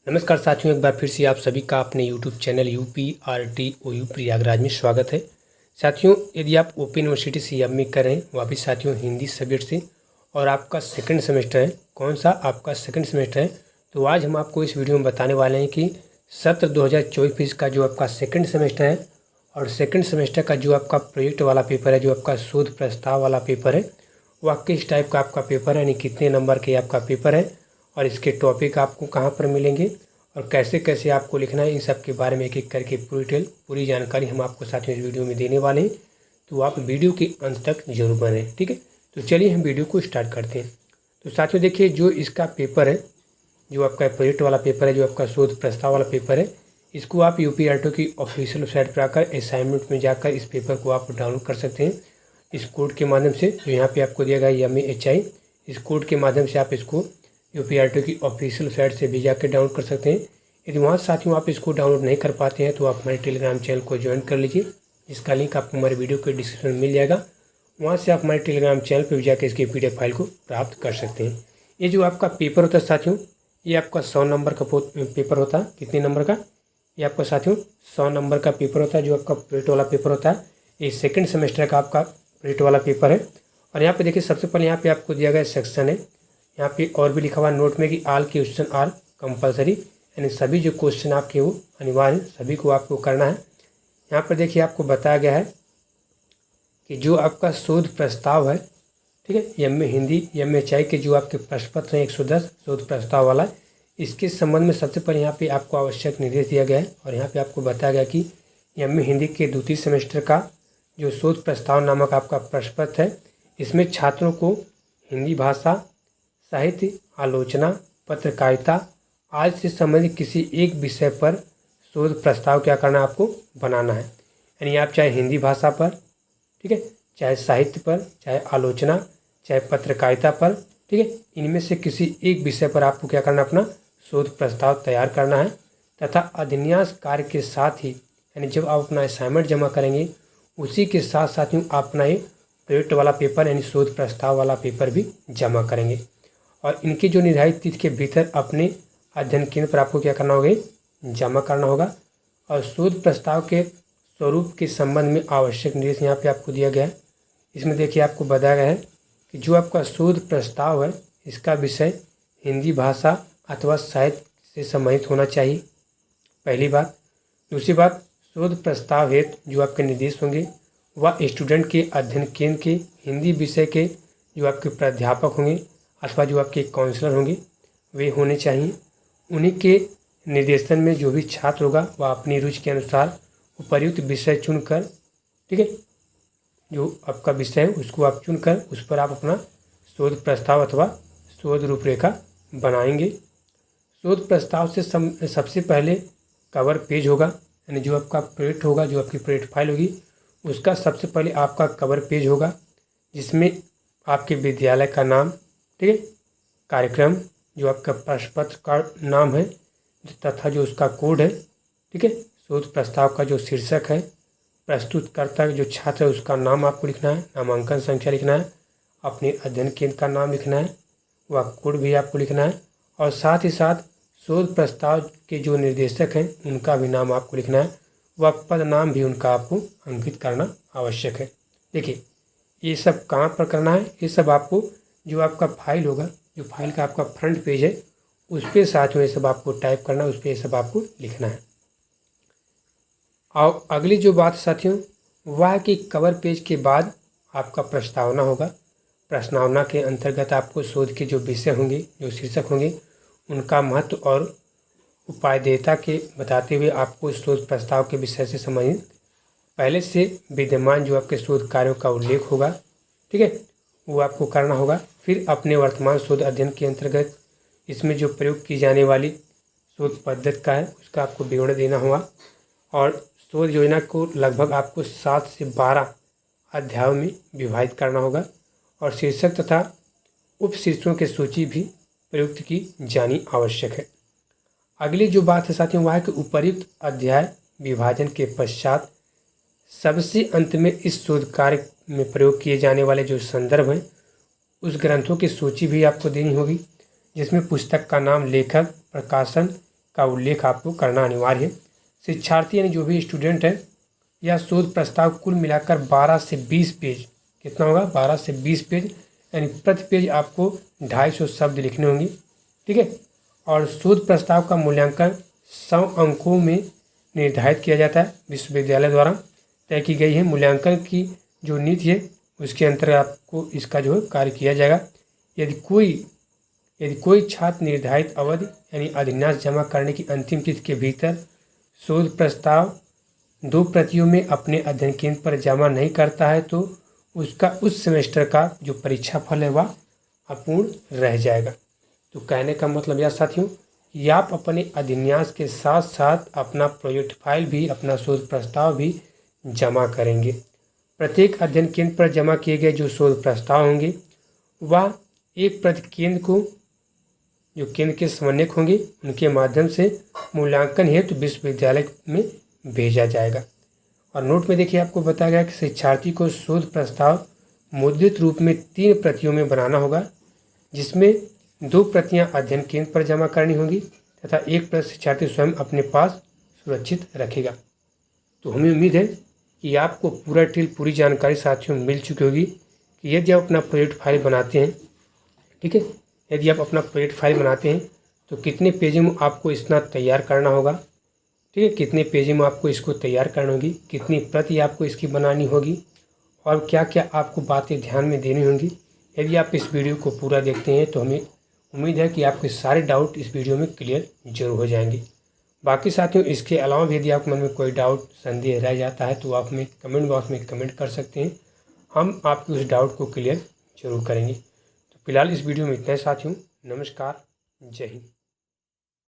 नमस्कार साथियों, एक बार फिर से आप सभी का अपने YouTube चैनल UPRTOU प्रयागराज में स्वागत है। साथियों, यदि आप ओपन यूनिवर्सिटी CM में कर रहे हैं, वहाँ भी साथियों हिंदी सब्जेक्ट से, और आपका सेकंड सेमेस्टर है, कौन सा आपका सेकंड सेमेस्टर है, तो आज हम आपको इस वीडियो में बताने वाले हैं कि सत्र 2024 का जो आपका सेकंड सेमेस्टर है और सेकंड सेमेस्टर का जो आपका प्रोजेक्ट वाला पेपर है, जो आपका शोध प्रस्ताव वाला पेपर है, वह किस टाइप का आपका पेपर है, यानी कितने नंबर के आपका पेपर है और इसके टॉपिक आपको कहाँ पर मिलेंगे और कैसे कैसे आपको लिखना है, इन सब के बारे में एक एक करके पूरी जानकारी हम आपको साथियों इस वीडियो में देने वाले हैं। तो आप वीडियो के अंत तक जरूर बने, ठीक है। तो चलिए हम वीडियो को स्टार्ट करते हैं। तो साथियों देखिए, जो इसका पेपर है, जो आपका प्रोजेक्ट वाला पेपर है, जो आपका शोध प्रस्ताव वाला पेपर है, इसको आप UPRTO की ऑफिशियल वेबसाइट पर आकर असाइनमेंट में जाकर इस पेपर को आप डाउनलोड कर सकते हैं इस कोड के माध्यम से, जो यहाँ पे आपको दिया गया MAHI। इस कोड के माध्यम से आप इसको UPRTO की ऑफिशियल वेबसाइट से भी जाकर डाउनलोड कर सकते हैं। यदि वहाँ साथियों आप इसको डाउनलोड नहीं कर पाते हैं तो आप हमारे टेलीग्राम चैनल को ज्वाइन कर लीजिए, जिसका लिंक आपको हमारे वीडियो के डिस्क्रिप्शन में मिल जाएगा। वहाँ से आप हमारे टेलीग्राम चैनल पर भी जाकर इसकी PDF फाइल को प्राप्त कर सकते हैं। ये जो आपका पेपर होता है साथियों, ये आपका 100 नंबर का पेपर होता है। कितने नंबर का? ये आपका साथियों 100 नंबर का पेपर होता है, जो आपका प्रोजेक्ट वाला पेपर होता है। ये सेकंड सेमेस्टर का आपका प्रोजेक्ट वाला पेपर है। और यहाँ पे देखिए, सबसे पहले यहाँ पे आपको दिया गया सेक्शन है, यहाँ पे और भी लिखा हुआ नोट में कि ऑल क्वेश्चन आर कंपलसरी, यानी सभी जो क्वेश्चन आपके वो अनिवार्य, सभी को आपको करना है। यहाँ पर देखिए आपको बताया गया है कि जो आपका शोध प्रस्ताव है, ठीक है, MA हिंदी MHI के जो आपके प्रश्न पत्र हैं 110 शोध प्रस्ताव वाला, इसके संबंध में सबसे पहले यहाँ पे आपको आवश्यक निर्देश दिया गया है। और यहाँ पे आपको बताया गया कि MA हिंदी के द्वितीय सेमेस्टर का जो शोध प्रस्ताव नामक आपका प्रश्न पत्र है, इसमें छात्रों को हिंदी भाषा, साहित्य, आलोचना, पत्रकारिता आदि से संबंधित किसी एक विषय पर शोध प्रस्ताव क्या करना है, आपको बनाना है। यानी आप चाहे हिंदी भाषा पर, ठीक है, चाहे साहित्य पर, चाहे आलोचना, चाहे पत्रकारिता पर, ठीक है, इनमें से किसी एक विषय पर आपको क्या करना है, अपना शोध प्रस्ताव तैयार करना है। तथा अध्ययन कार्य के साथ ही, यानी जब आप अपना असाइनमेंट जमा करेंगे उसी के साथ साथ ही आप अपना ये प्रोजेक्ट वाला पेपर यानी शोध प्रस्ताव वाला पेपर भी जमा करेंगे। और इनकी जो निर्धारित तिथि के भीतर अपने अध्ययन केंद्र पर आपको क्या करना होगा, जमा करना होगा। और शोध प्रस्ताव के स्वरूप के संबंध में आवश्यक निर्देश यहाँ पे आपको दिया गया है। इसमें देखिए आपको बताया गया है कि जो आपका शोध प्रस्ताव है, इसका विषय हिंदी भाषा अथवा साहित्य से संबंधित होना चाहिए, पहली बात। दूसरी बात, शोध प्रस्ताव हेतु जो आपके निर्देश होंगे वह स्टूडेंट के अध्ययन केंद्र के हिंदी विषय के जो आपके प्राध्यापक होंगे अथवा जो आपके काउंसलर होंगे वे होने चाहिए। उन्हीं के निर्देशन में जो भी छात्र होगा वह अपनी रुचि के अनुसार उपयुक्त विषय चुनकर, ठीक है, जो आपका विषय है उसको आप चुनकर उस पर आप अपना शोध प्रस्ताव अथवा शोध रूपरेखा बनाएंगे। शोध प्रस्ताव से सबसे पहले कवर पेज होगा, यानी जो आपका प्रोजेक्ट होगा, जो आपकी प्रोजेक्ट फाइल होगी, उसका सबसे पहले आपका कवर पेज होगा, जिसमें आपके विद्यालय का नाम, ठीक है, कार्यक्रम, जो आपका प्रश्न पत्र का नाम है तथा जो उसका कोड है, ठीक है, शोध प्रस्ताव का जो शीर्षक है, प्रस्तुतकर्ता जो छात्र है उसका नाम आपको लिखना है, नामांकन संख्या लिखना है, अपने अध्ययन केंद्र का नाम लिखना है, वह कोड भी आपको लिखना है। और साथ ही साथ शोध प्रस्ताव के जो निर्देशक हैं उनका भी नाम आपको लिखना है, वह पद नाम भी उनका आपको अंकित करना आवश्यक है। देखिए ये सब कहाँ पर करना है, ये सब आपको जो आपका फाइल होगा, जो फाइल का आपका फ्रंट पेज है उस पर साथ में ये सब आपको टाइप करना है, उस पर ये सब आपको लिखना है। और अगली जो बात साथियों वह है कि कवर पेज के बाद आपका प्रस्तावना होगा। प्रस्तावना के अंतर्गत आपको शोध के जो विषय होंगे, जो शीर्षक होंगे, उनका महत्व और उपादेयता के बताते हुए आपको शोध प्रस्ताव के विषय से संबंधित पहले से विद्यमान जो आपके शोध कार्यों का उल्लेख होगा, ठीक है, वो आपको करना होगा। फिर अपने वर्तमान शोध अध्ययन के अंतर्गत इसमें जो प्रयोग की जाने वाली शोध पद्धति का है उसका आपको विवरण देना होगा। और शोध योजना को लगभग आपको 7 से 12 अध्यायों में विभाजित करना होगा। और शीर्षक तथा उपशीर्षकों की सूची भी प्रयुक्त की जानी आवश्यक है। अगली जो बात है साथियों वह है कि उपर्युक्त अध्याय विभाजन के पश्चात सबसे अंत में इस शोध कार्य में प्रयोग किए जाने वाले जो संदर्भ हैं उस ग्रंथों की सूची भी आपको देनी होगी, जिसमें पुस्तक का नाम, लेखक, प्रकाशन, का उल्लेख आपको करना अनिवार्य है। शिक्षार्थी यानी जो भी स्टूडेंट है, यह शोध प्रस्ताव कुल मिलाकर 12 से 20 पेज, कितना होगा 12 से 20 पेज, यानी प्रति पेज आपको 250 शब्द लिखने होंगे, ठीक है। और शोध प्रस्ताव का मूल्यांकन 100 अंकों में निर्धारित किया जाता है, विश्वविद्यालय द्वारा तय की गई है मूल्यांकन की जो नीति है उसके अंतर्गत आपको इसका जो है कार्य किया जाएगा। यदि कोई छात्र निर्धारित अवधि यानी अधिन्यास जमा करने की अंतिम तिथि के भीतर शोध प्रस्ताव 2 प्रतियों में अपने अध्ययन केंद्र पर जमा नहीं करता है तो उसका उस सेमेस्टर का जो परीक्षा फल है वह अपूर्ण रह जाएगा। तो कहने का मतलब यह साथियों कि आप अपने अधिन्यास के साथ साथ अपना प्रोजेक्ट फाइल भी, अपना शोध प्रस्ताव भी जमा करेंगे। प्रत्येक अध्ययन केंद्र पर जमा किए गए जो शोध प्रस्ताव होंगे वह एक प्रति केंद्र को, जो केंद्र के समन्वयक होंगे, उनके माध्यम से मूल्यांकन हेतु विश्वविद्यालय में भेजा जाएगा। और नोट में देखिए आपको बताया गया कि शिक्षार्थी को शोध प्रस्ताव मुद्रित रूप में 3 प्रतियों में बनाना होगा, जिसमें 2 प्रतियां अध्ययन केंद्र पर जमा करनी होंगी तथा 1 प्रति शिक्षार्थी स्वयं अपने पास सुरक्षित रखेगा। तो हमें उम्मीद है कि आपको पूरी जानकारी साथियों मिल चुकी होगी कि यदि आप अपना प्रोजेक्ट फाइल बनाते हैं, ठीक है, यदि आप अपना प्रोजेक्ट फाइल बनाते हैं तो कितने पेज में आपको इसना तैयार करना होगा, ठीक है, कितने पेज में आपको इसको तैयार करनी होगी, कितनी प्रति आपको इसकी बनानी होगी और क्या क्या आपको बातें ध्यान में देनी होंगी। यदि आप इस वीडियो को पूरा देखते हैं तो हमें उम्मीद है कि आपके सारे डाउट इस वीडियो में क्लियर जरूर हो जाएंगे। बाकी साथियों इसके अलावा भी यदि आपके मन में कोई डाउट संदेह रह जाता है तो आप हमें कमेंट बॉक्स में कमेंट कर सकते हैं, हम आपके उस डाउट को क्लियर जरूर करेंगे। तो फिलहाल इस वीडियो में इतना ही साथियों, नमस्कार, जय हिंद।